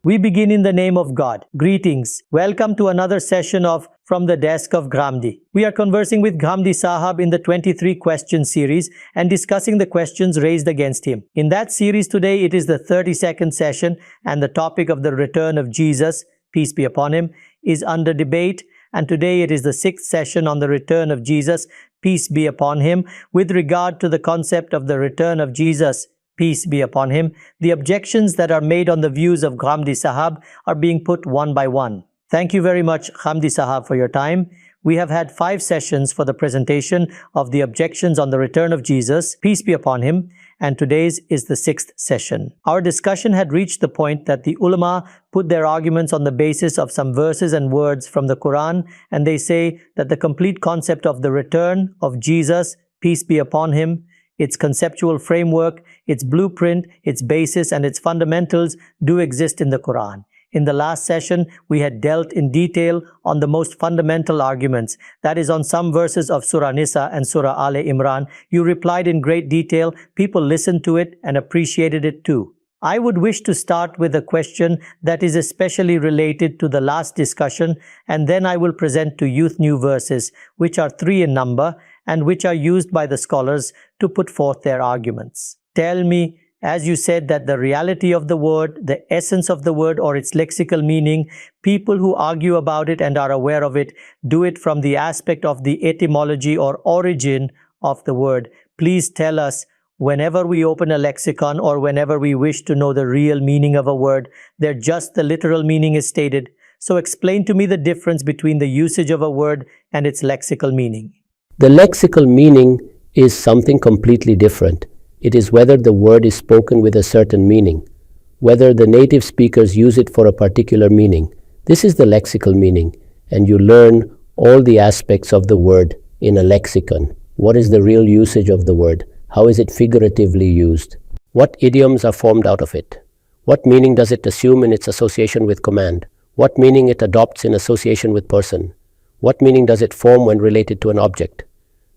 We begin in the name of God. Greetings. Welcome to another session of From the Desk of Ghamidi. We are conversing with Ghamidi Sahab in the 23 question series and discussing the questions raised against him. In that series today, it is the 32nd session and the topic of the return of Jesus, peace be upon him, is under debate. And today it is the 6th session on the return of Jesus, peace be upon him. With regard to the concept of the return of Jesus, peace be upon him, the objections that are made on the views of Ghamidi Sahab are being put one by one. Thank you very much, Ghamidi Sahab, for your time. We have had 5 sessions for the presentation of the objections on the return of Jesus, peace be upon him, and today's is the 6th session. Our discussion had reached the point that the ulama put their arguments on the basis of some verses and words from the Quran, and they say that the complete concept of the return of Jesus, peace be upon him, its conceptual framework, its blueprint, its basis, and its fundamentals do exist in the Quran. In the last session, we had dealt in detail on the most fundamental arguments, that is on some verses of Surah Nisa and Surah Aal-e-Imran. You replied in great detail, people listened to it and appreciated it too. I would wish to start with a question that is especially related to the last discussion, and then I will present to youth new verses, which are 3 in number and which are used by the scholars to put forth their arguments. Tell me, as you said, that the reality of the word, the essence of the word or its lexical meaning, people who argue about it and are aware of it, do it from the aspect of the etymology or origin of the word. Please tell us, whenever we open a lexicon or whenever we wish to know the real meaning of a word, there just the literal meaning is stated. So explain to me the difference between the usage of a word and its lexical meaning. The lexical meaning is something completely different. It is whether the word is spoken with a certain meaning, whether the native speakers use it for a particular meaning. This is the lexical meaning, and you learn all the aspects of the word in a lexicon. What is the real usage of the word? How is it figuratively used? What idioms are formed out of it? What meaning does it assume in its association with command? What meaning it adopts in association with person? What meaning does it form when related to an object?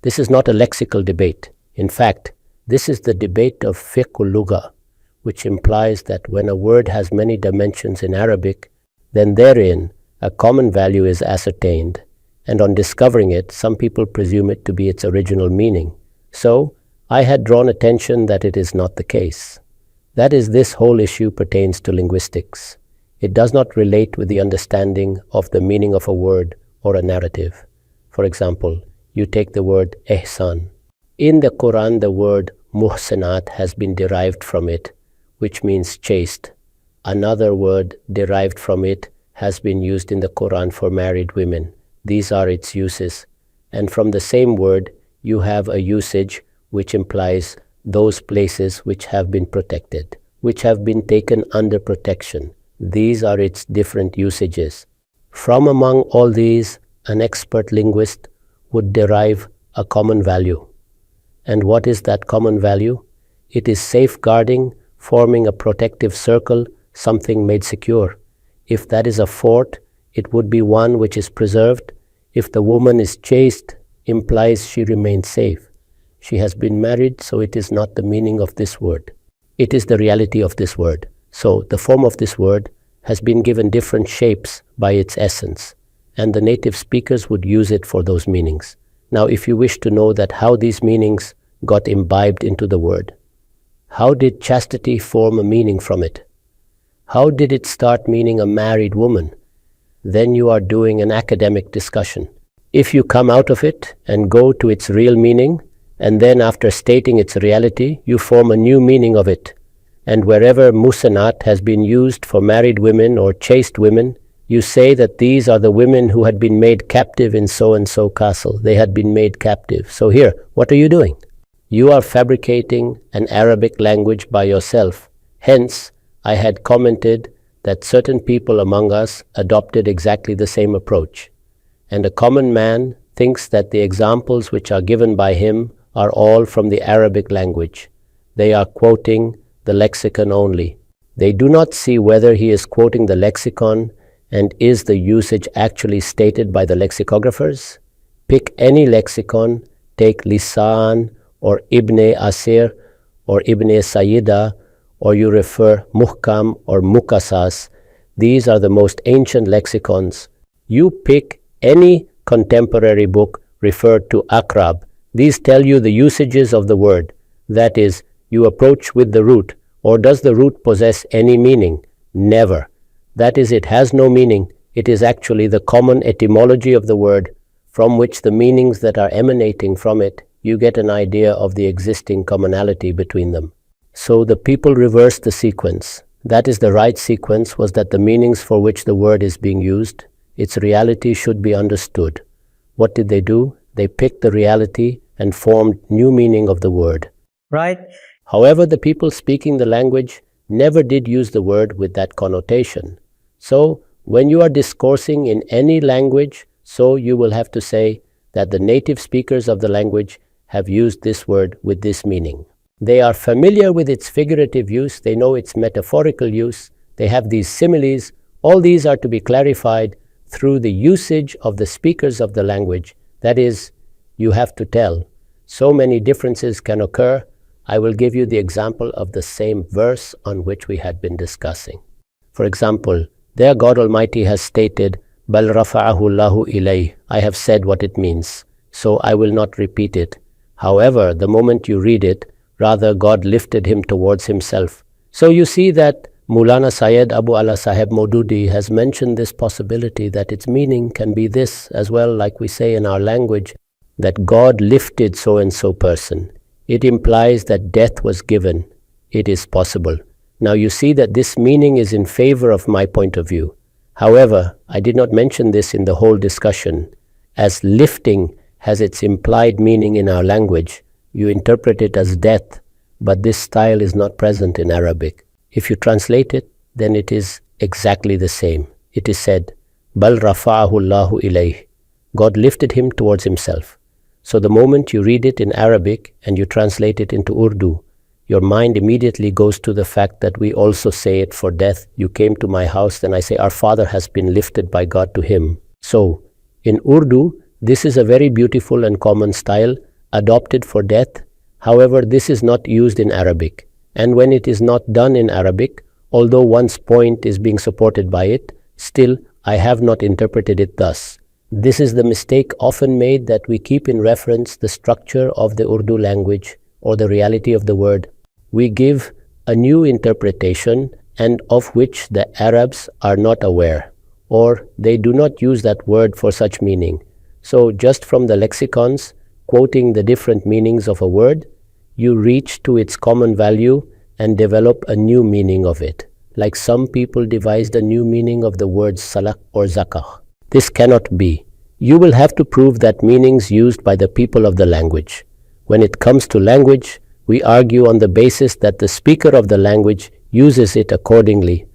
This is not a lexical debate. In fact, this is the debate of fiqhul lugha, which implies that when a word has many dimensions in Arabic, then therein a common value is ascertained, and on discovering it, some people presume it to be its original meaning. So, I had drawn attention that it is not the case. That is, this whole issue pertains to linguistics. It does not relate with the understanding of the meaning of a word or a narrative. For example, you take the word Ahsan. In the Quran, the word muhsanat has been derived from it, which means chaste. Another word derived from it has been used in the Quran for married women. These are its uses. And from the same word, you have a usage which implies those places which have been protected, which have been taken under protection. These are its different usages. From among all these, an expert linguist would derive a common value. And what is that common value? It is safeguarding, forming a protective circle, something made secure. If that is a fort, it would be one which is preserved. If the woman is chaste, implies she remains safe. She has been married, so it is not the meaning of this word. It is the reality of this word. So the form of this word has been given different shapes by its essence, and the native speakers would use it for those meanings. Now, if you wish to know that how these meanings got imbibed into the word, how did chastity form a meaning from it? How did it start meaning a married woman? Then you are doing an academic discussion. If you come out of it and go to its real meaning, and then after stating its reality, you form a new meaning of it. And wherever musanat has been used for married women or chaste women, you say that these are the women who had been made captive in so-and-so castle. They had been made captive. So here, what are you doing? You are fabricating an Arabic language by yourself. Hence, I had commented that certain people among us adopted exactly the same approach. And a common man thinks that the examples which are given by him are all from the Arabic language. They are quoting the lexicon only. They do not see whether he is quoting the lexicon and is the usage actually stated by the lexicographers? Pick any lexicon, take Lisan or Ibn Asir or Ibn Sayyida, or you refer Muhkam or Muqassas. These are the most ancient lexicons. You pick any contemporary book referred to akrab. These tell you the usages of the word. That is, you approach with the root, or does the root possess any meaning? Never. That is, it has no meaning. It is actually the common etymology of the word, from which the meanings that are emanating from it, you get an idea of the existing commonality between them. So the people reversed the sequence. That is, the right sequence was that the meanings for which the word is being used, its reality should be understood. What did they do? They picked the reality and formed new meaning of the word. Right? However, the people speaking the language never did use the word with that connotation. So, when you are discoursing in any language, so you will have to say that the native speakers of the language have used this word with this meaning. They are familiar with its figurative use, they know its metaphorical use, they have these similes. All these are to be clarified through the usage of the speakers of the language. That is, you have to tell. So many differences can occur. I will give you the example of the same verse on which we had been discussing. For example, there God Almighty has stated, "Bal rafa'ahu Allahu ilayh." I have said what it means, so I will not repeat it. However, the moment you read it, rather God lifted him towards himself. So you see that Maulana Sayyid Abu Allah Sahib Maududi has mentioned this possibility that its meaning can be this as well, like we say in our language, that God lifted so-and-so person. It implies that death was given. It is possible. Now you see that this meaning is in favor of my point of view. However, I did not mention this in the whole discussion. As lifting has its implied meaning in our language, you interpret it as death, but this style is not present in Arabic. If you translate it, then it is exactly the same. It is said, "Bal rafa'ahu Allahu ilayh." God lifted him towards himself. So the moment you read it in Arabic and you translate it into Urdu, your mind immediately goes to the fact that we also say it for death. You came to my house, then I say, our father has been lifted by God to him. So, in Urdu, this is a very beautiful and common style, adopted for death. However, this is not used in Arabic. And when it is not done in Arabic, although one's point is being supported by it, still, I have not interpreted it thus. This is the mistake often made, that we keep in reference the structure of the Urdu language or the reality of the word. We give a new interpretation and of which the Arabs are not aware, or they do not use that word for such meaning. So just from the lexicons, quoting the different meanings of a word, you reach to its common value and develop a new meaning of it. Like some people devised a new meaning of the words salak or zakah. This cannot be. You will have to prove that meanings used by the people of the language. When it comes to language, we argue on the basis that the speaker of the language uses it accordingly.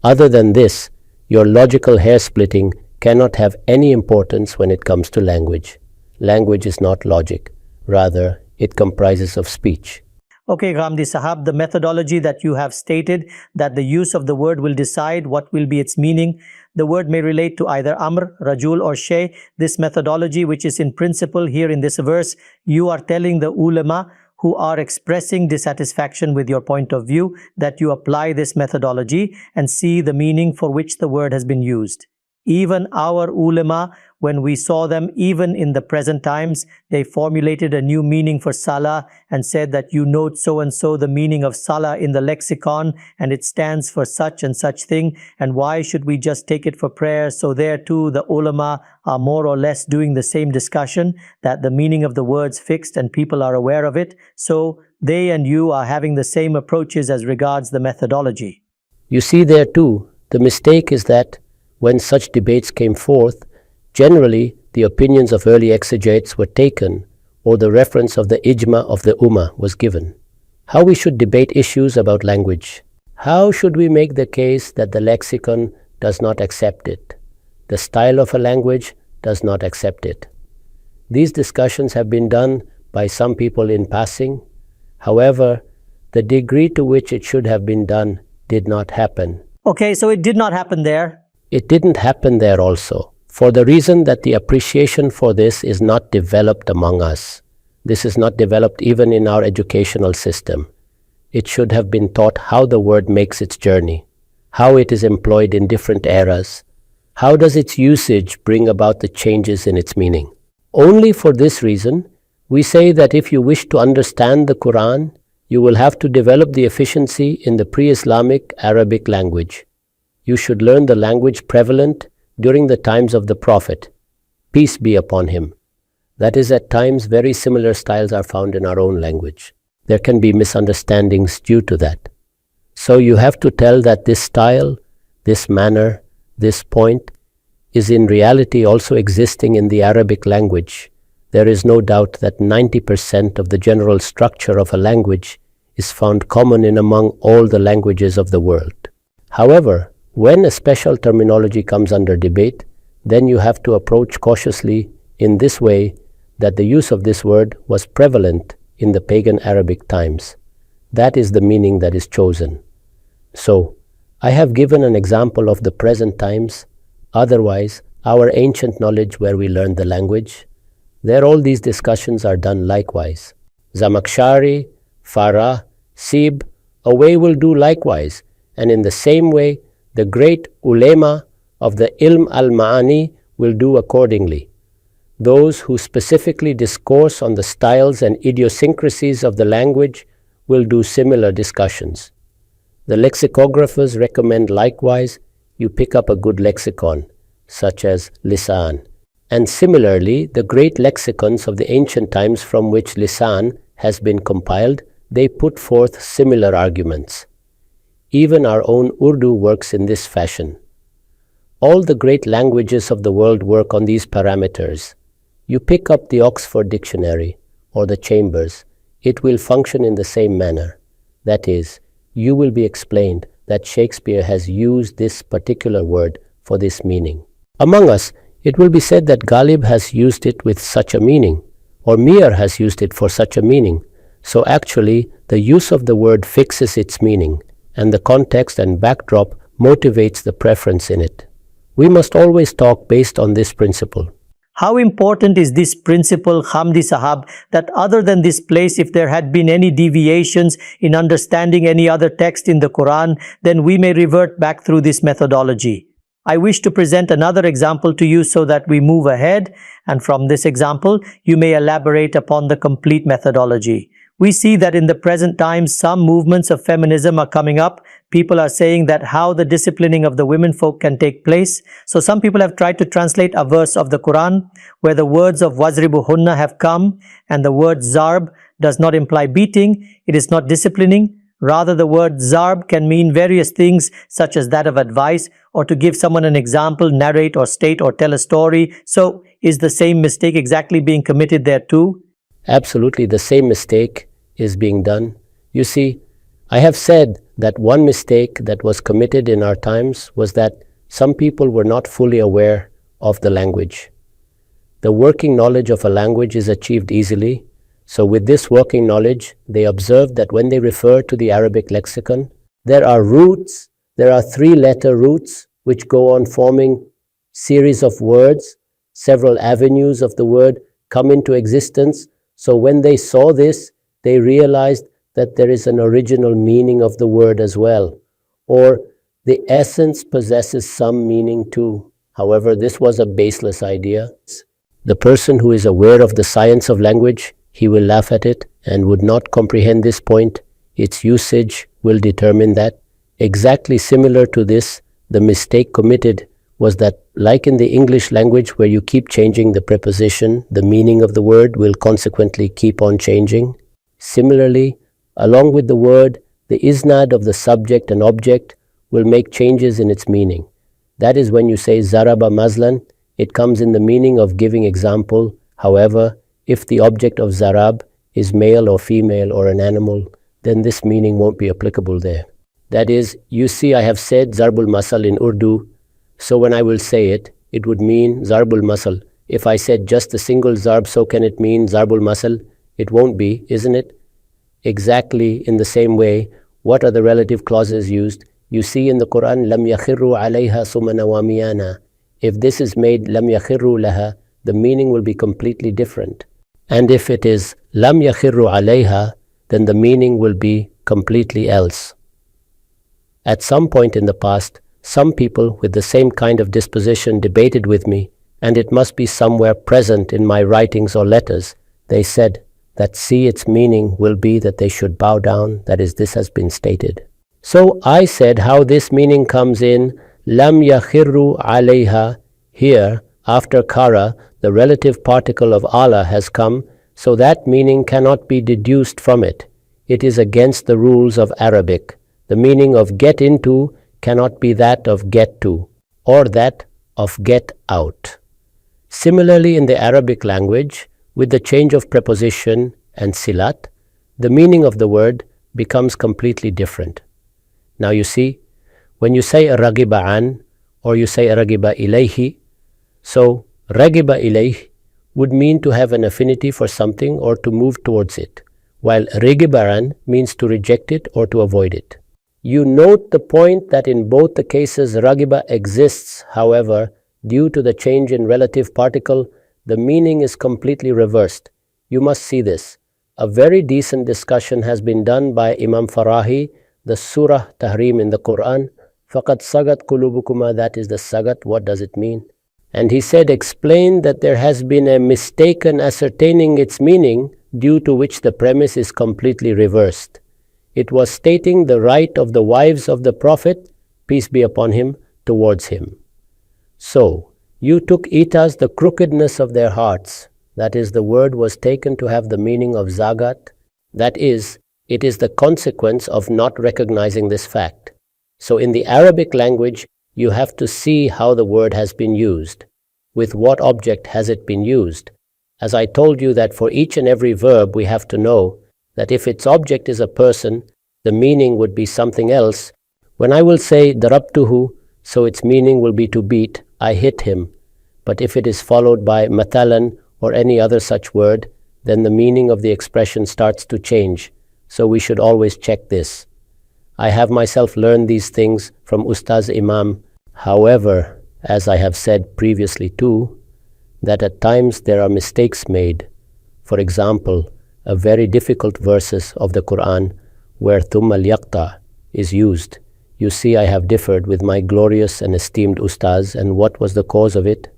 Other than this, your logical hair-splitting cannot have any importance when it comes to language. Language is not logic. Rather, it comprises of speech. Okay, Ghamidi Sahab, the methodology that you have stated, that the use of the word will decide what will be its meaning. The word may relate to either Amr, Rajul or Shay. This methodology, which is in principle here in this verse, you are telling the ulama who are expressing dissatisfaction with your point of view that you apply this methodology and see the meaning for which the word has been used. Even our ulama, when we saw them, even in the present times, they formulated a new meaning for salah and said that you note so and so the meaning of salah in the lexicon and it stands for such and such thing, and why should we just take it for prayer? So there too the ulama are more or less doing the same discussion, that the meaning of the words fixed and people are aware of it. So they and you are having the same approaches as regards the methodology. You see there too, the mistake is that when such debates came forth, generally the opinions of early exegetes were taken, or the reference of the ijma of the ummah was given. How we should debate issues about language. How should we make the case that the lexicon does not accept it? The style of a language does not accept it. These discussions have been done by some people in passing. However, the degree to which it should have been done did not happen. Okay, so it did not happen there. It didn't happen there also, for the reason that the appreciation for this is not developed among us. This is not developed even in our educational system. It should have been taught how the word makes its journey, how it is employed in different eras. How does its usage bring about the changes in its meaning? Only for this reason, we say that if you wish to understand the Quran, you will have to develop the efficiency in the pre-Islamic Arabic language. You should learn the language prevalent during the times of the Prophet, peace be upon him. That is, at times very similar styles are found in our own language. There can be misunderstandings due to that. So you have to tell that this style, this manner, this point is in reality also existing in the Arabic language. There is no doubt that 90% of the general structure of a language is found common in among all the languages of the world. However, when a special terminology comes under debate, then you have to approach cautiously in this way that the use of this word was prevalent in the pagan Arabic times. That is the meaning that is chosen. So, I have given an example of the present times. Otherwise, our ancient knowledge where we learned the language, there all these discussions are done likewise. Zamakshari, Farah, Sib, away will do likewise, and in the same way, the great ulema of the Ilm al-Ma'ani will do accordingly. Those who specifically discourse on the styles and idiosyncrasies of the language will do similar discussions. The lexicographers recommend likewise you pick up a good lexicon, such as Lisan. And similarly, the great lexicons of the ancient times from which Lisan has been compiled, they put forth similar arguments. Even our own Urdu works in this fashion. All the great languages of the world work on these parameters. You pick up the Oxford Dictionary or the Chambers, it will function in the same manner. That is, you will be explained that Shakespeare has used this particular word for this meaning. Among us, it will be said that Ghalib has used it with such a meaning, or Mir has used it for such a meaning. So actually, the use of the word fixes its meaning, and the context and backdrop motivates the preference in it. We must always talk based on this principle. How important is this principle, Ghamidi Sahab, that other than this place, if there had been any deviations in understanding any other text in the Quran, then we may revert back through this methodology. I wish to present another example to you so that we move ahead, and from this example, you may elaborate upon the complete methodology. We see that in the present times, some movements of feminism are coming up. People are saying that how the disciplining of the women folk can take place. So some people have tried to translate a verse of the Quran where the words of wazribuhunna have come, and the word zarb does not imply beating. It is not disciplining. Rather, the word zarb can mean various things such as that of advice or to give someone an example, narrate or state or tell a story. So is the same mistake exactly being committed there too? Absolutely, the same mistake is being done. You see, I have said that one mistake that was committed in our times was that some people were not fully aware of the language. The working knowledge of a language is achieved easily. So with this working knowledge, they observed that when they refer to the Arabic lexicon, there are roots, there are three-letter roots which go on forming series of words. Several avenues of the word come into existence. So when they saw this, they realized that there is an original meaning of the word as well, or the essence possesses some meaning too. However, this was a baseless idea. The person who is aware of the science of language, he will laugh at it and would not comprehend this point. Its usage will determine that. Exactly similar to this, the mistake committed was that, like in the English language where you keep changing the preposition, the meaning of the word will consequently keep on changing. Similarly, along with the word, the isnad of the subject and object will make changes in its meaning. That is, when you say zaraba mazlan, it comes in the meaning of giving example. However, if the object of zarab is male or female or an animal, then this meaning won't be applicable there. That is, you see, I have said zarbul masal in Urdu. So when I will say it, it would mean zarbul masal. If I said just a single zarb, so can it mean zarbul masal? It won't be, isn't it? Exactly in the same way, what are the relative clauses used? You see in the Quran, lam yakhirru alayha sumana wa miyana. If this is made lam yakhirru laha, the meaning will be completely different. And if it is lam yakhirru alayha, then the meaning will be completely else. At some point in the past, some people with the same kind of disposition debated with me, and it must be somewhere present in my writings or letters. They said that its meaning will be that they should bow down, that is, this has been stated. So I said how this meaning comes in lam yakhirru alayha. Here, after kara, the relative particle of Allah has come, so that meaning cannot be deduced from it. It is against the rules of Arabic. The meaning of get into cannot be that of get to, or that of get out. Similarly, in the Arabic language, with the change of preposition and silat, the meaning of the word becomes completely different. Now you see, when you say ragiba an, or you say ragiba ilayhi, so ragiba ilayh would mean to have an affinity for something or to move towards it, while ragiba an means to reject it or to avoid it. You note the point that in both the cases ragiba exists, however, due to the change in relative particle, the meaning is completely reversed. You must see this. A very decent discussion has been done by Imam Farahi, the Surah Tahrim in the Quran. Faqad sagat kulubukuma, that is the sagat, what does it mean? And he said, explain that there has been a mistaken ascertaining its meaning, due to which the premise is completely reversed. It was stating the right of the wives of the Prophet, peace be upon him, towards him. So, you took it as the crookedness of their hearts. That is, the word was taken to have the meaning of zagat. That is, it is the consequence of not recognizing this fact. So in the Arabic language, you have to see how the word has been used. With what object has it been used? As I told you that for each and every verb we have to know that if its object is a person, the meaning would be something else. When I will say darabtuhu, so its meaning will be to beat, I hit him. But if it is followed by matalan or any other such word, then the meaning of the expression starts to change. So we should always check this. I have myself learned these things from Ustaz Imam. However, as I have said previously too, that at times there are mistakes made. For example, a very difficult verses of the Quran where thumma al-yaqta is used. You see, I have differed with my glorious and esteemed Ustaz, and what was the cause of it?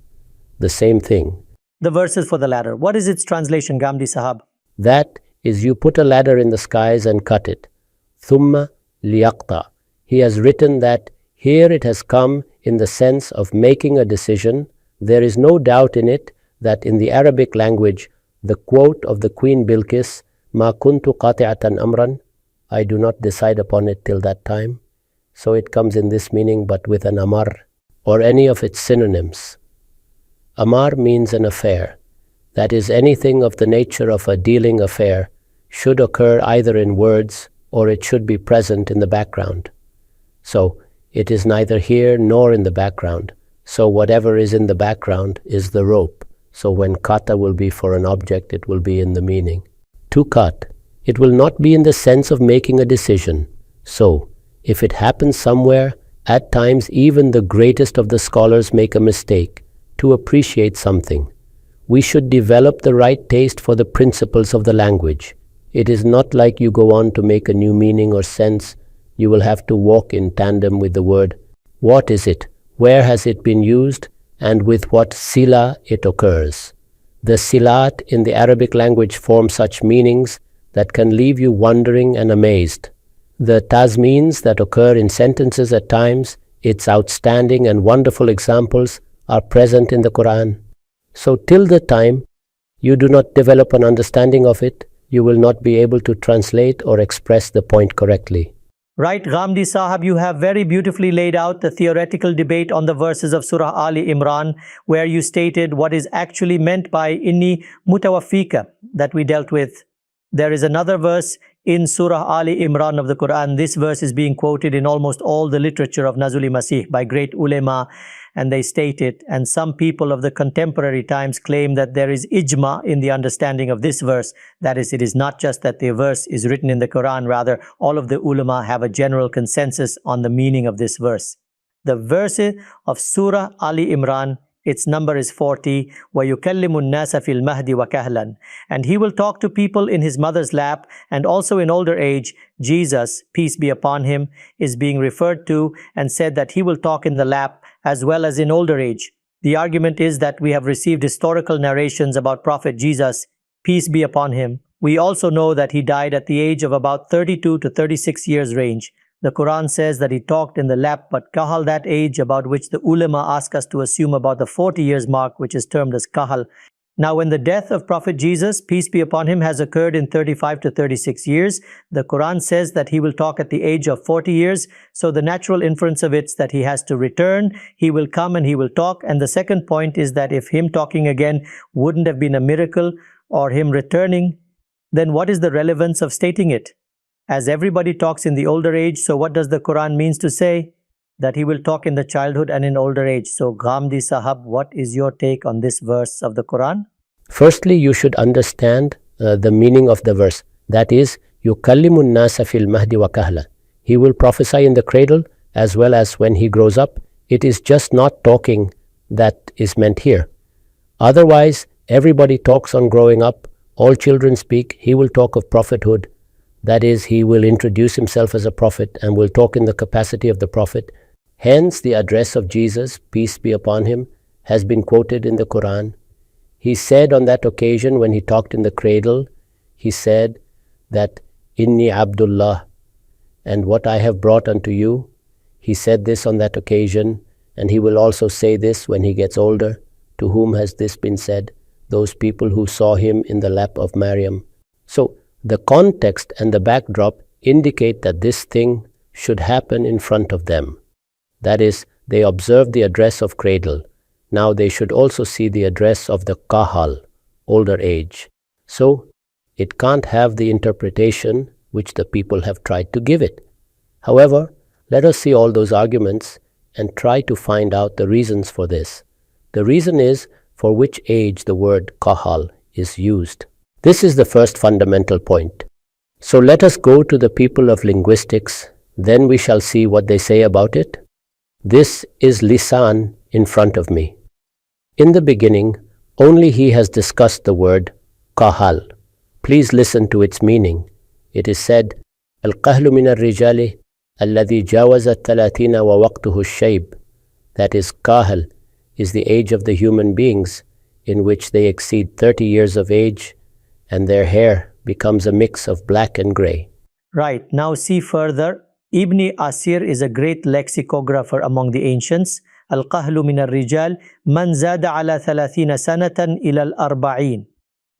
The same thing. The verses for the ladder. What is its translation, Ghamidi Sahab? That is, you put a ladder in the skies and cut it. Thumma liyaqta. He has written that here it has come in the sense of making a decision. There is no doubt in it that in the Arabic language, the quote of the Queen Bilqis, Ma kuntu qati'atan amran, I do not decide upon it till that time. So it comes in this meaning, but with an amar, or any of its synonyms. Amar means an affair. That is, anything of the nature of a dealing affair should occur either in words or it should be present in the background. So, it is neither here nor in the background. So whatever is in the background is the rope. So when kata will be for an object, it will be in the meaning. To cut, it will not be in the sense of making a decision. So, if it happens somewhere, at times even the greatest of the scholars make a mistake to appreciate something. We should develop the right taste for the principles of the language. It is not like you go on to make a new meaning or sense. You will have to walk in tandem with the word. What is it? Where has it been used? And with what sila it occurs. The silat in the Arabic language form such meanings that can leave you wondering and amazed. The tazmeens that occur in sentences at times, its outstanding and wonderful examples are present in the Quran. So till the time you do not develop an understanding of it, you will not be able to translate or express the point correctly. Right, Ghamidi Sahab, you have very beautifully laid out the theoretical debate on the verses of Surah Aal-e-Imran, where you stated what is actually meant by Inni Mutawaffika that we dealt with. There is another verse in Surah Aal-e-Imran of the Quran. This verse is being quoted in almost all the literature of Nazul Massih by great ulema, and they state it. And some people of the contemporary times claim that there is ijma in the understanding of this verse. That is, it is not just that the verse is written in the Quran, rather all of the ulama have a general consensus on the meaning of this verse. The verse of Surah Aal-e-Imran Its number is 40. وَيُكَلِّمُ النَّاسَ فِي الْمَهْدِ وَكَهْلًا. And he will talk to people in his mother's lap and also in older age. Jesus, peace be upon him, is being referred to and said that he will talk in the lap as well as in older age. The argument is that we have received historical narrations about Prophet Jesus, peace be upon him. We also know that he died at the age of about 32 to 36 years range. The Quran says that he talked in the lap, but kahal, that age about which the ulama ask us to assume about the 40 years mark, which is termed as kahal. Now, when the death of Prophet Jesus, peace be upon him, has occurred in 35 to 36 years, the Quran says that he will talk at the age of 40 years. So the natural inference of it is that he has to return, he will come and he will talk. And the second point is that if him talking again wouldn't have been a miracle or him returning, then what is the relevance of stating it? As everybody talks in the older age, so what does the Quran means to say? That he will talk in the childhood and in older age. So Ghamidi Sahab, what is your take on this verse of the Quran? Firstly, you should understand the meaning of the verse. That is, يُكَلِّمُ النَّاسَ فِي الْمَهْدِ وَكَهْلًا. He will prophesy in the cradle as well as when he grows up. It is just not talking that is meant here. Otherwise, everybody talks on growing up. All children speak. He will talk of prophethood. That is, he will introduce himself as a prophet and will talk in the capacity of the prophet. Hence, the address of Jesus, peace be upon him, has been quoted in the Quran. He said on that occasion when he talked in the cradle, he said that, Inni Abdullah, and what I have brought unto you. He said this on that occasion, and he will also say this when he gets older. To whom has this been said? Those people who saw him in the lap of Maryam. So, the context and the backdrop indicate that this thing should happen in front of them. That is, they observe the address of cradle. Now they should also see the address of the kahal, older age. So, it can't have the interpretation which the people have tried to give it. However, let us see all those arguments and try to find out the reasons for this. The reason is for which age the word kahal is used. This is the first fundamental point. So let us go to the people of linguistics, then we shall see what they say about it. This is lisan in front of me. In the beginning, only he has discussed the word kahal. Please listen to its meaning. It is said, Al-Qahlu min al-Rijali alladhi jawaza talatina wa waqtuhu shayb. That is, kahal is the age of the human beings in which they exceed 30 years of age and their hair becomes a mix of black and grey. Right, now see further. Ibn Asir is a great lexicographer among the ancients. Al-Qahlu min al-Rijal man zada ala 30 sanatan ila al-arba'in.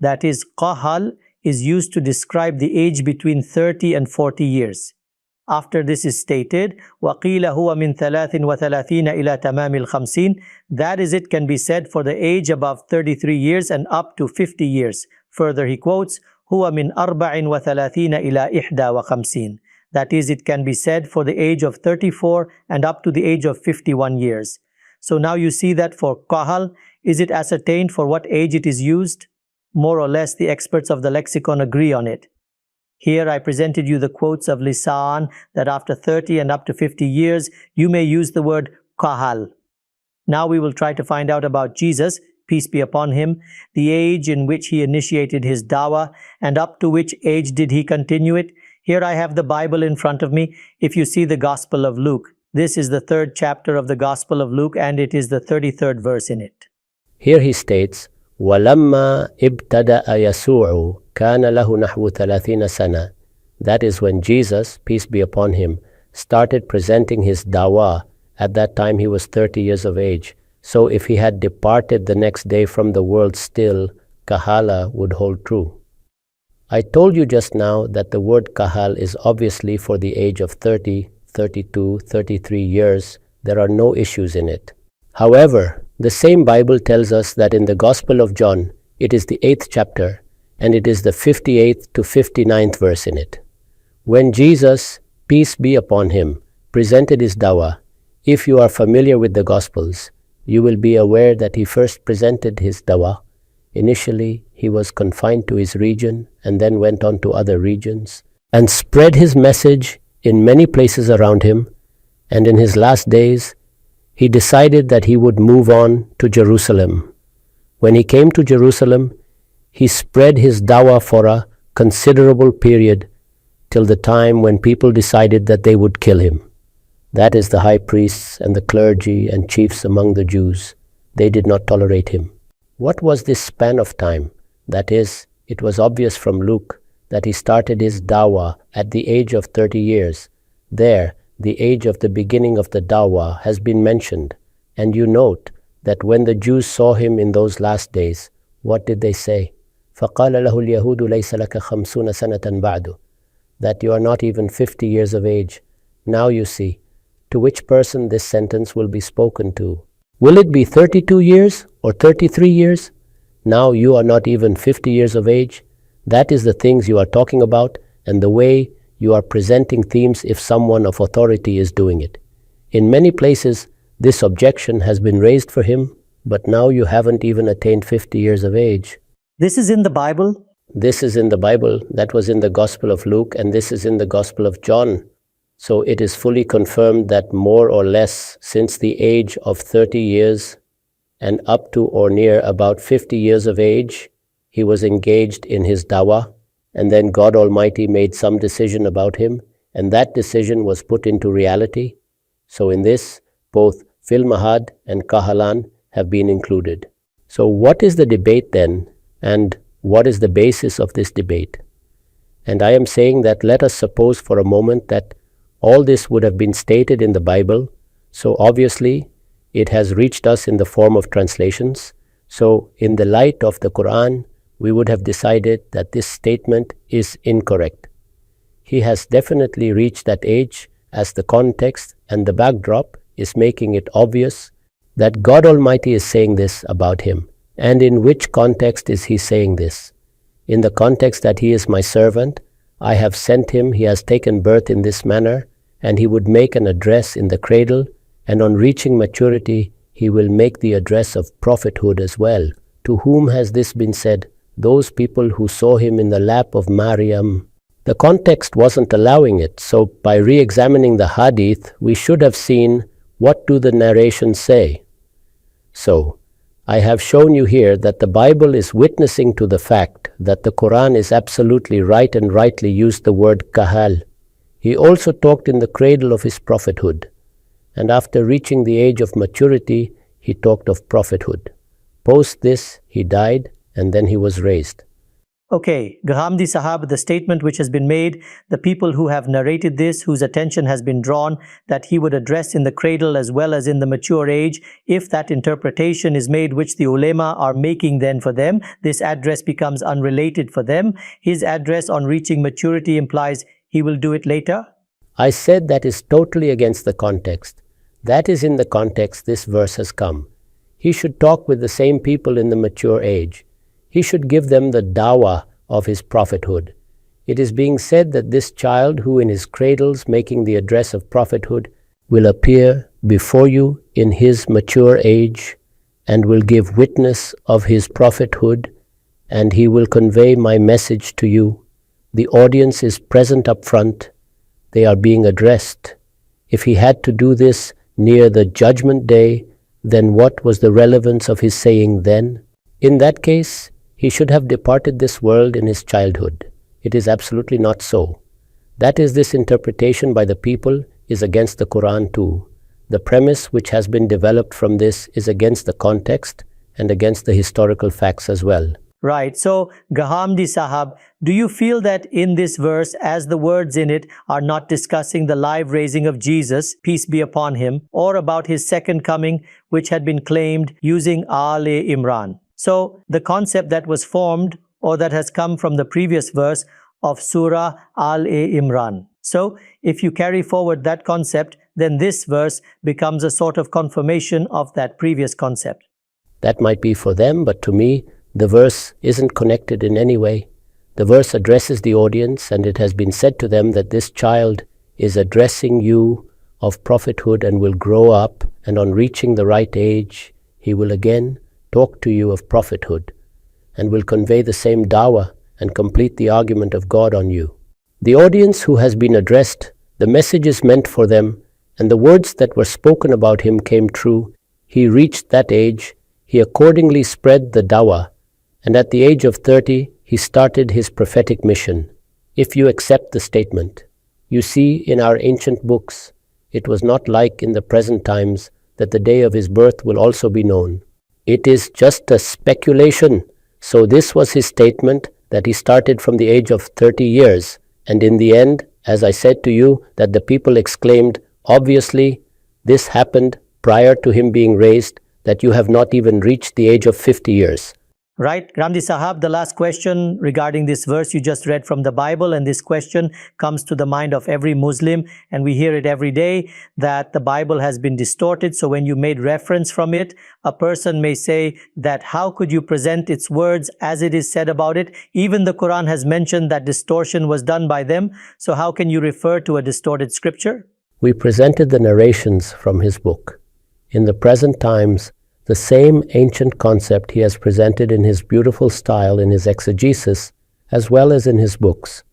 That is, qahal is used to describe the age between 30 and 40 years. After this is stated, وَقِيلَ هُوَ مِنْ 33 إِلَى تَمَامِ الْخَمْسِينَ. That is, it can be said for the age above 33 years and up to 50 years. Further he quotes, هُوَ مِنْ 34 إِلَى 51. That is, it can be said for the age of 34 and up to the age of 51 years. So now you see that for kahal, is it ascertained for what age it is used? More or less the experts of the lexicon agree on it. Here I presented you the quotes of lisan that after 30 and up to 50 years, you may use the word kahal. Now we will try to find out about Jesus, peace be upon him, the age in which he initiated his dawah and up to which age did he continue it. Here I have the Bible in front of me. If you see the Gospel of Luke, this is the 3rd chapter of the Gospel of Luke and it is the 33rd verse in it. Here he states, وَلَمَّا ابْتَدَأَ يَسُوعُ كَانَ لَهُ نَحْوُ 30 سَنَةً. That is when Jesus, peace be upon him, started presenting his dawah. At that time he was 30 years of age. So if he had departed the next day from the world still, kahala would hold true. I told you just now that the word kahal is obviously for the age of 30, 32, 33 years. There are no issues in it. However, the same Bible tells us that in the Gospel of John, it is the 8th chapter, and it is the 58th to 59th verse in it. When Jesus, peace be upon him, presented his dawah, if you are familiar with the Gospels, you will be aware that he first presented his dawah. Initially, he was confined to his region and then went on to other regions and spread his message in many places around him, and in his last days, he decided that he would move on to Jerusalem. When he came to Jerusalem, he spread his dawah for a considerable period till the time when people decided that they would kill him. That is the high priests and the clergy and chiefs among the Jews. They did not tolerate him. What was this span of time? That is, it was obvious from Luke that he started his dawah at the age of 30 years. There, the age of the beginning of the dawah has been mentioned, and you note that when the Jews saw him in those last days, what did they say? فَقَالَ لَهُ الْيَهُودُ لَيْسَ لَكَ خَمْسُونَ سَنَةً بَعْدُ, that you are not even 50 years of age. Now you see to which person this sentence will be spoken to. Will it be 32 years or 33 years? Now you are not even 50 years of age. That is the things you are talking about and the way you are presenting themes if someone of authority is doing it. In many places, this objection has been raised for him, but now you haven't even attained 50 years of age. This is in the Bible? This is in the Bible. That was in the Gospel of Luke, and this is in the Gospel of John. So it is fully confirmed that more or less since the age of 30 years and up to or near about 50 years of age, he was engaged in his dawah, and then God Almighty made some decision about him, and that decision was put into reality. So in this, both Fil Mahad and Kahalan have been included. So what is the debate then, and what is the basis of this debate? And I am saying that let us suppose for a moment that all this would have been stated in the Bible, so obviously it has reached us in the form of translations. So in the light of the Quran, we would have decided that this statement is incorrect. He has definitely reached that age as the context and the backdrop is making it obvious that God Almighty is saying this about him. And in which context is he saying this? In the context that he is my servant, I have sent him, he has taken birth in this manner, and he would make an address in the cradle, and on reaching maturity, he will make the address of prophethood as well. To whom has this been said? Those people who saw him in the lap of Maryam. The context wasn't allowing it, so by re-examining the hadith, we should have seen what do the narrations say. So, I have shown you here that the Bible is witnessing to the fact that the Quran is absolutely right and rightly used the word kahal. He also talked in the cradle of his prophethood, and after reaching the age of maturity, he talked of prophethood. Post this, he died, and then he was raised. Okay, Ghamidi Sahab, the statement which has been made, the people who have narrated this, whose attention has been drawn, that he would address in the cradle as well as in the mature age, if that interpretation is made which the ulema are making then for them, this address becomes unrelated for them. His address on reaching maturity implies he will do it later? I said that is totally against the context. That is in the context this verse has come. He should talk with the same people in the mature age. He should give them the dawah of his prophethood. It is being said that this child who in his cradles making the address of prophethood will appear before you in his mature age and will give witness of his prophethood, and he will convey my message to you. The audience is present up front. They are being addressed. If he had to do this near the judgment day, then what was the relevance of his saying then? In that case, he should have departed this world in his childhood. It is absolutely not so. That is, this interpretation by the people is against the Quran too. The premise which has been developed from this is against the context and against the historical facts as well. Right. So, Ghamidi Sahab, do you feel that in this verse, as the words in it are not discussing the live raising of Jesus, peace be upon him, or about his second coming, which had been claimed using Aal-e-Imran? So, the concept that was formed or that has come from the previous verse of Surah Aal-e-Imran. So, if you carry forward that concept, then this verse becomes a sort of confirmation of that previous concept. That might be for them, but to me, the verse isn't connected in any way. The verse addresses the audience, and it has been said to them that this child is addressing you of prophethood and will grow up, and on reaching the right age, he will again talk to you of prophethood and will convey the same dawah and complete the argument of God on you. The audience who has been addressed, the message is meant for them, and the words that were spoken about him came true. He reached that age, he accordingly spread the dawah, and at the age of 30, he started his prophetic mission. If you accept the statement, you see in our ancient books, it was not like in the present times that the day of his birth will also be known. It is just a speculation. So this was his statement that he started from the age of 30 years. And in the end, as I said to you, that the people exclaimed, obviously, this happened prior to him being raised, that you have not even reached the age of 50 years. Right, Ghamidi Sahab, the last question regarding this verse you just read from the Bible, and this question comes to the mind of every Muslim, and we hear it every day, that the Bible has been distorted. So when you made reference from it, a person may say that how could you present its words as it is said about it? Even the Quran has mentioned that distortion was done by them. So how can you refer to a distorted scripture? We presented the narrations from his book. In the present times, the same ancient concept he has presented in his beautiful style in his exegesis, as well as in his books.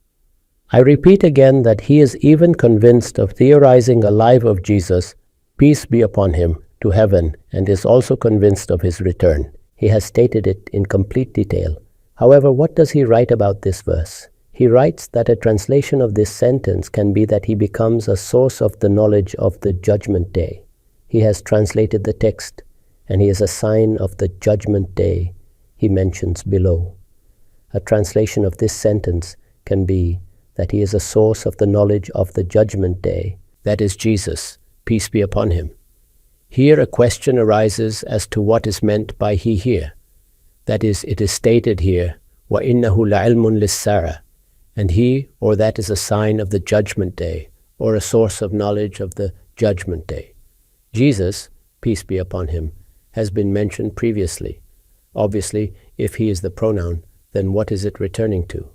I repeat again that he is even convinced of theorizing a life of Jesus, peace be upon him, to heaven, and is also convinced of his return. He has stated it in complete detail. However, what does he write about this verse? He writes that a translation of this sentence can be that he becomes a source of the knowledge of the judgment day. He has translated the text, and he is a sign of the judgment day he mentions below. A translation of this sentence can be that he is a source of the knowledge of the judgment day, that is Jesus, peace be upon him. Here a question arises as to what is meant by he here. That is, it is stated here, وَإِنَّهُ لَعِلْمٌ لِلسَّاعَةِ, and he or that is a sign of the judgment day, or a source of knowledge of the judgment day. Jesus, peace be upon him, has been mentioned previously. Obviously, if he is the pronoun, then what is it returning to?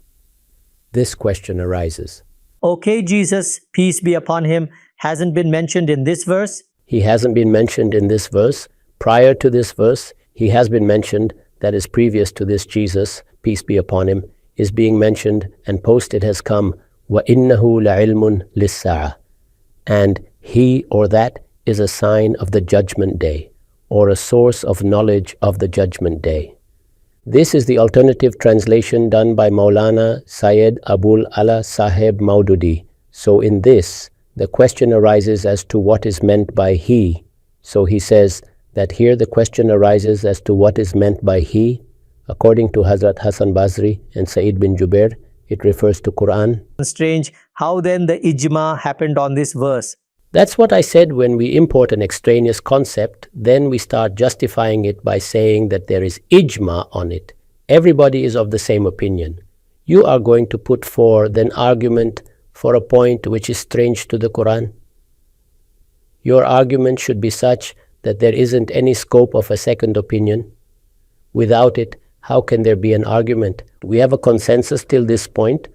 This question arises. Okay, Jesus, peace be upon him, hasn't been mentioned in this verse? He hasn't been mentioned in this verse. Prior to this verse, he has been mentioned, that is previous to this Jesus, peace be upon him, is being mentioned, and post it has come, وَإِنَّهُ لَعِلْمٌ لِلسَّاعَةِ, and he or that is a sign of the judgment day, or a source of knowledge of the judgment day. This is the alternative translation done by Maulana Syed Abul Allah Sahib Maududi. So in this, the question arises as to what is meant by he. So he says that here the question arises as to what is meant by he. According to Hazrat Hassan Basri and Sa'id bin Jubair, it refers to Quran. Strange, how then the ijma happened on this verse? That's what I said. When we import an extraneous concept, then we start justifying it by saying that there is ijma on it. Everybody is of the same opinion. You are going to put forth an argument for a point which is strange to the Quran. Your argument should be such that there isn't any scope of a second opinion. Without it, how can there be an argument? We have a consensus till this point.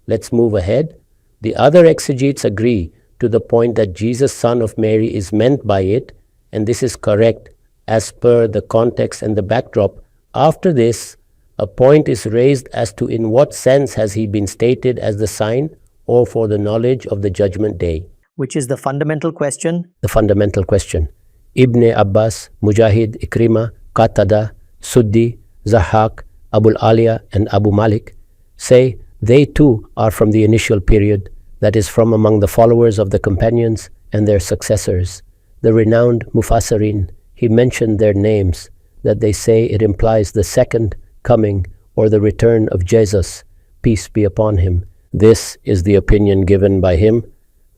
Let's move ahead. The other exegetes agree to the point that Jesus, son of Mary, is meant by it, and this is correct as per the context and the backdrop. After this, a point is raised as to in what sense has he been stated as the sign or for the knowledge of the judgment day. Which is the fundamental question? The fundamental question. Ibn Abbas, Mujahid, Ikrimah, Qatada, Suddi, Zahak, Abul Aliya and Abu Malik say they too are from the initial period, that is from among the followers of the companions and their successors. The renowned Mufassirin, he mentioned their names, that they say it implies the second coming or the return of Jesus, peace be upon him. This is the opinion given by him,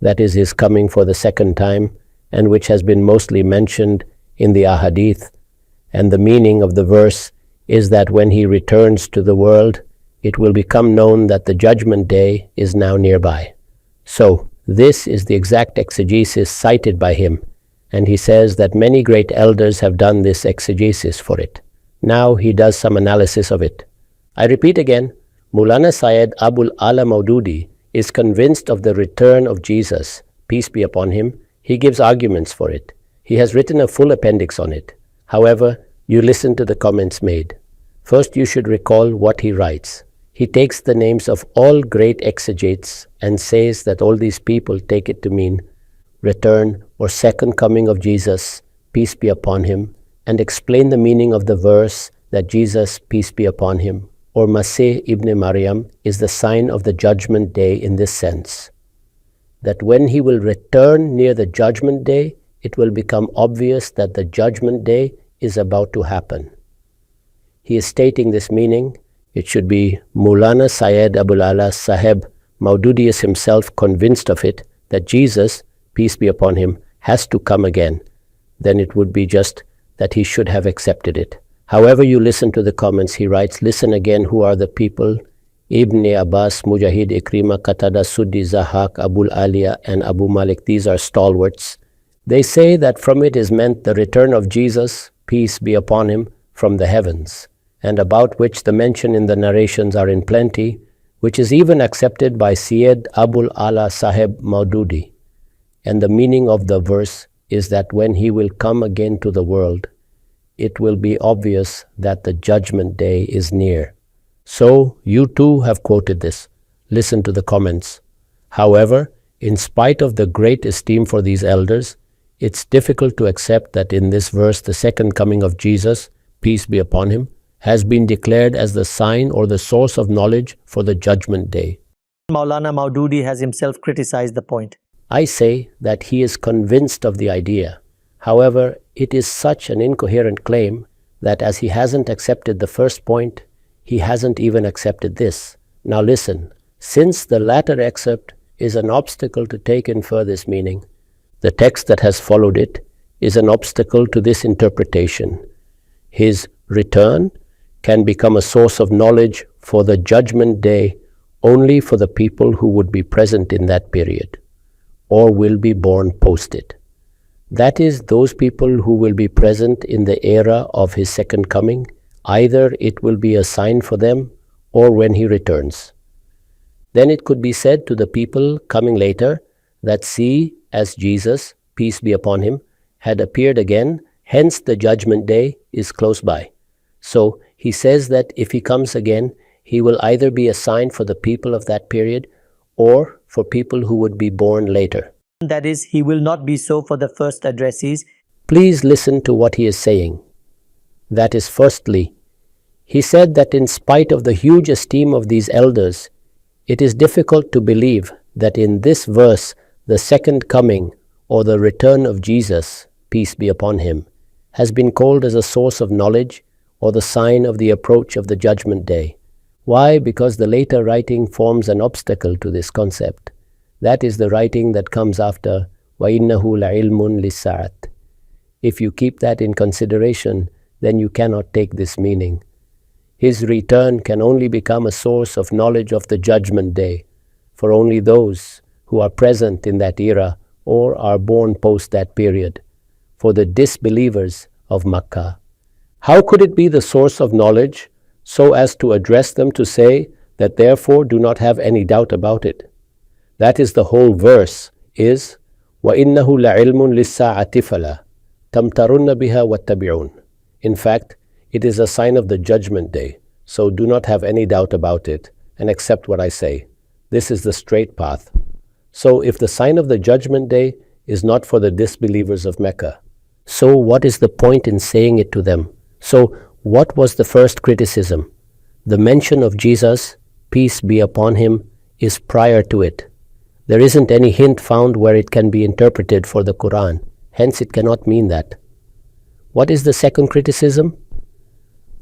that is his coming for the second time, and which has been mostly mentioned in the ahadith. And the meaning of the verse is that when he returns to the world, it will become known that the judgment day is now nearby. So, this is the exact exegesis cited by him, and he says that many great elders have done this exegesis for it. Now he does some analysis of it. I repeat again, Maulana Syed Abul Allah Maududi is convinced of the return of Jesus, peace be upon him. He gives arguments for it. He has written a full appendix on it. However, you listen to the comments made. First, you should recall what he writes. He takes the names of all great exegetes and says that all these people take it to mean return or second coming of Jesus, peace be upon him, and explain the meaning of the verse that Jesus, peace be upon him, or Massih ibn Maryam, is the sign of the judgment day in this sense, that when he will return near the judgment day, it will become obvious that the judgment day is about to happen. He is stating this meaning. It should be Maulana Syed Abul Sahib Maududi is himself convinced of it, that Jesus, peace be upon him, has to come again. Then it would be just that he should have accepted it. However you listen to the comments, he writes, listen again, who are the people? Ibn Abbas, Mujahid, Ikrima, Qatada, Suddi, Zahak, Abul Aliya, and Abu Malik. These are stalwarts. They say that from it is meant the return of Jesus, peace be upon him, from the heavens, and about which the mention in the narrations are in plenty, which is even accepted by Syed Abul Ala Sahib Maududi. And the meaning of the verse is that when he will come again to the world, it will be obvious that the judgment day is near. So you too have quoted this. Listen to the comments. However, in spite of the great esteem for these elders, it's difficult to accept that in this verse the second coming of Jesus, peace be upon him, has been declared as the sign or the source of knowledge for the judgment day. Maulana Maududi has himself criticized the point. I say that he is convinced of the idea. However, it is such an incoherent claim that as he hasn't accepted the first point, he hasn't even accepted this. Now listen, since the latter excerpt is an obstacle to take infer this meaning, the text that has followed it is an obstacle to this interpretation. His return can become a source of knowledge for the judgment day only for the people who would be present in that period, or will be born post it. That is, those people who will be present in the era of his second coming, either it will be a sign for them or when he returns. Then it could be said to the people coming later that see, as Jesus, peace be upon him, had appeared again, hence the judgment day is close by. So he says that if he comes again, he will either be a sign for the people of that period or for people who would be born later. That is, he will not be so for the first addressees. Please listen to what he is saying. That is, firstly, he said that in spite of the huge esteem of these elders, it is difficult to believe that in this verse, the second coming or the return of Jesus, peace be upon him, has been called as a source of knowledge or the sign of the approach of the judgment day. Why? Because the later writing forms an obstacle to this concept. That is the writing that comes after وَإِنَّهُ لَعِلْمٌ لِلسَّاعَةِ. If you keep that in consideration, then you cannot take this meaning. His return can only become a source of knowledge of the judgment day for only those who are present in that era or are born post that period, for the disbelievers of Makkah. How could it be the source of knowledge so as to address them to say that therefore do not have any doubt about it? That is the whole verse is وَإِنَّهُ لَعِلْمٌ لِلسَّاعَةِ فَلَا تَمْتَرُنَّ بِهَا وَاتَّبِعُونَ. In fact, it is a sign of the judgment day, so do not have any doubt about it and accept what I say. This is the straight path. So if the sign of the judgment day is not for the disbelievers of Mecca, so what is the point in saying it to them? So what was the first criticism? The mention of Jesus, peace be upon him, is prior to it. There isn't any hint found where it can be interpreted for the Quran, hence it cannot mean that. What is the second criticism?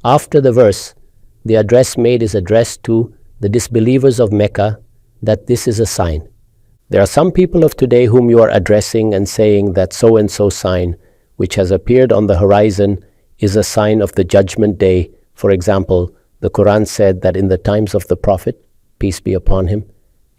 After the verse, the address made is addressed to the disbelievers of Mecca that this is a sign. There are some people of today whom you are addressing and saying that so-and-so sign, which has appeared on the horizon, is a sign of the judgment day. For example, the Quran said that in the times of the Prophet, peace be upon him,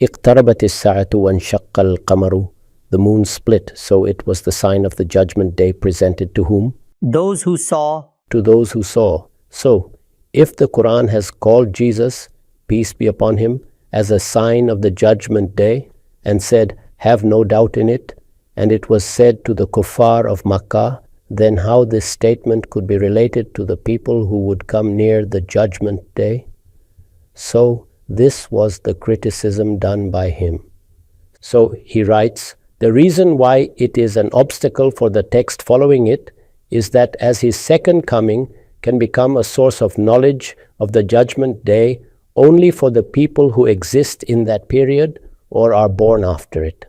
اقتربت الساعة وانشق القمر, the moon split, so it was the sign of the judgment day presented to whom? Those who saw. To those who saw. So, if the Quran has called Jesus, peace be upon him, as a sign of the judgment day, and said, have no doubt in it, and it was said to the kuffar of Makkah, then how this statement could be related to the people who would come near the judgment day? So, this was the criticism done by him. So, he writes The reason why it is an obstacle for the text following it is that as his second coming can become a source of knowledge of the judgment day only for the people who exist in that period or are born after it.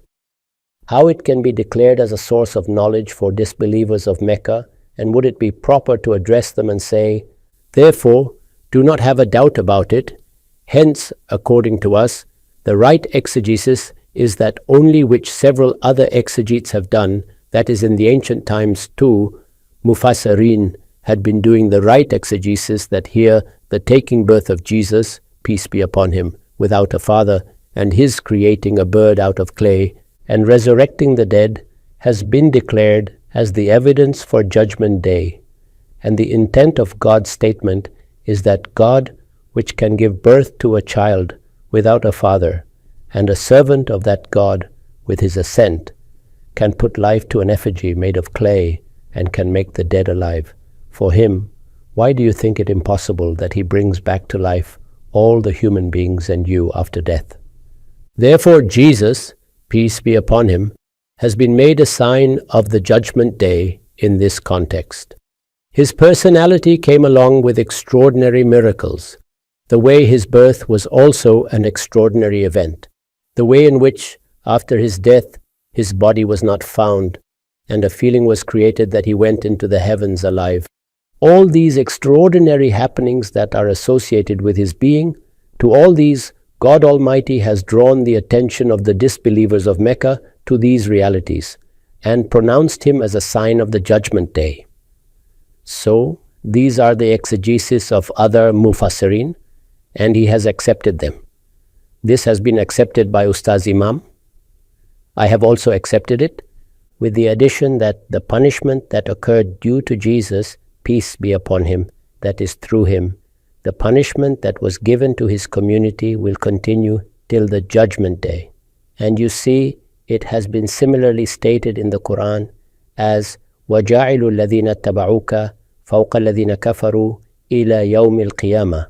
How it can be declared as a source of knowledge for disbelievers of Mecca, and would it be proper to address them and say, therefore, do not have a doubt about it. Hence, according to us, the right exegesis is that only which several other exegetes have done, that is in the ancient times too, Mufassirin had been doing the right exegesis, that here the taking birth of Jesus, peace be upon him, without a father, and his creating a bird out of clay, and resurrecting the dead, has been declared as the evidence for Judgment Day. And the intent of God's statement is that God, which can give birth to a child without a father, and a servant of that God, with his assent, can put life to an effigy made of clay, and can make the dead alive. For him, why do you think it impossible that he brings back to life all the human beings and you after death? Therefore Jesus, peace be upon him, has been made a sign of the judgment day in this context. His personality came along with extraordinary miracles. The way his birth was also an extraordinary event. The way in which, after his death, his body was not found, and a feeling was created that he went into the heavens alive. All these extraordinary happenings that are associated with his being, to all these, God Almighty has drawn the attention of the disbelievers of Mecca to these realities, and pronounced him as a sign of the judgment day. So, these are the exegesis of other Mufassirin, and he has accepted them. This has been accepted by Ustaz Imam. I have also accepted it, with the addition that the punishment that occurred due to Jesus, peace be upon him, that is through him, the punishment that was given to his community will continue till the judgment day. And you see, it has been similarly stated in the Quran as وَجَعِلُوا الَّذِينَ اتَّبَعُوكَ فَوْقَ الَّذِينَ كَفَرُوا إِلَى يَوْمِ الْقِيَامَةِ.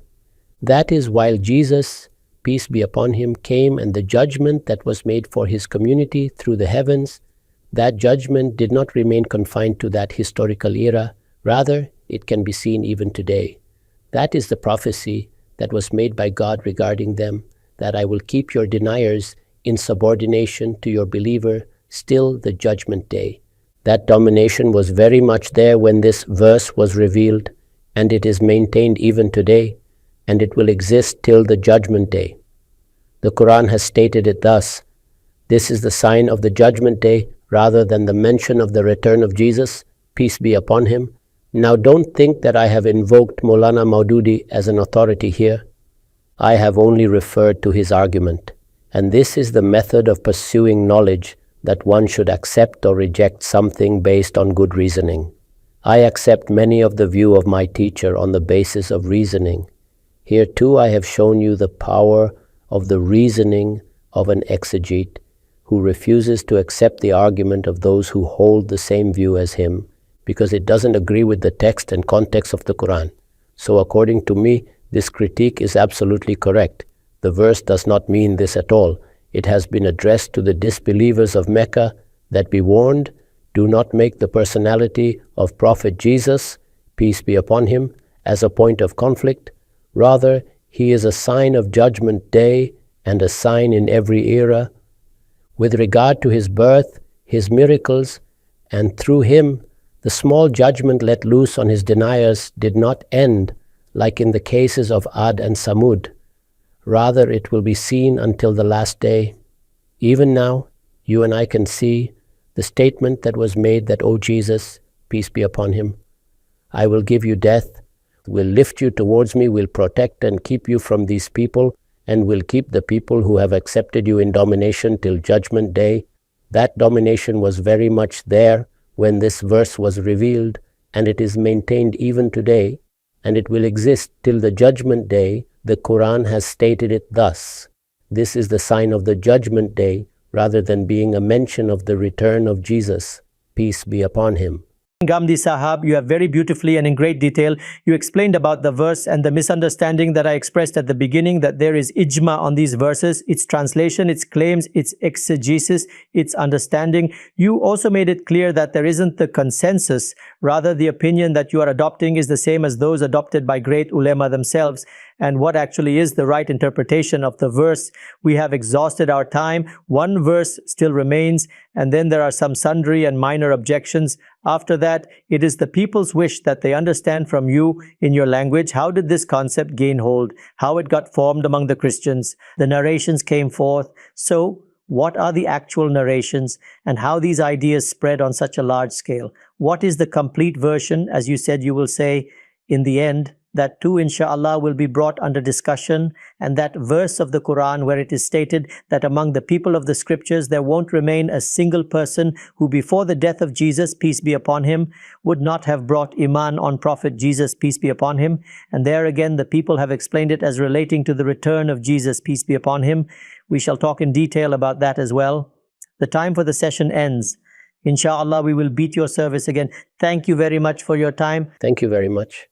That is, while Jesus, peace be upon him, came, and the judgment that was made for his community through the heavens, that judgment did not remain confined to that historical era. Rather, it can be seen even today. That is the prophecy that was made by God regarding them, that I will keep your deniers in subordination to your believer still the judgment day. That domination was very much there when this verse was revealed, and it is maintained even today, and it will exist till the judgment day. The Quran has stated it thus: this is the sign of the judgment day rather than the mention of the return of Jesus, peace be upon him. Now don't think that I have invoked Maulana Maududi as an authority here. I have only referred to his argument, and this is the method of pursuing knowledge, that one should accept or reject something based on good reasoning. I accept many of the view of my teacher on the basis of reasoning. Here too I have shown you the power of the reasoning of an exegete who refuses to accept the argument of those who hold the same view as him, because it doesn't agree with the text and context of the Quran. So according to me, this critique is absolutely correct. The verse does not mean this at all. It has been addressed to the disbelievers of Mecca that be warned, do not make the personality of Prophet Jesus, peace be upon him, as a point of conflict. Rather, he is a sign of judgment day and a sign in every era. With regard to his birth, his miracles, and through him, the small judgment let loose on his deniers did not end like in the cases of Ad and Samud. Rather, it will be seen until the last day. Even now, you and I can see the statement that was made that, O Jesus, peace be upon him, I will give you death, will lift you towards me, will protect and keep you from these people, and will keep the people who have accepted you in domination till judgment day. That domination was very much there when this verse was revealed, and it is maintained even today, and it will exist till the judgment day. The Quran has stated it thus: this is the sign of the judgment day, rather than being a mention of the return of Jesus, peace be upon him. Ghamidi Sahab, you have very beautifully and in great detail, you explained about the verse and the misunderstanding that I expressed at the beginning, that there is ijma on these verses, its translation, its claims, its exegesis, its understanding. You also made it clear that there isn't the consensus, rather the opinion that you are adopting is the same as those adopted by great ulema themselves. And what actually is the right interpretation of the verse. We have exhausted our time. One verse still remains, and then there are some sundry and minor objections. After that, it is the people's wish that they understand from you in your language how did this concept gain hold, how it got formed among the Christians. The narrations came forth. So, what are the actual narrations and how these ideas spread on such a large scale? What is the complete version? As you said, you will say in the end, that too, inshallah, will be brought under discussion, and that verse of the Quran where it is stated that among the people of the scriptures there won't remain a single person who before the death of Jesus, peace be upon him, would not have brought iman on Prophet Jesus, peace be upon him. And there again the people have explained it as relating to the return of Jesus, peace be upon him. We shall talk in detail about that as well. The time for the session ends. Inshallah, we will beat your service again. Thank you very much for your time. Thank you very much.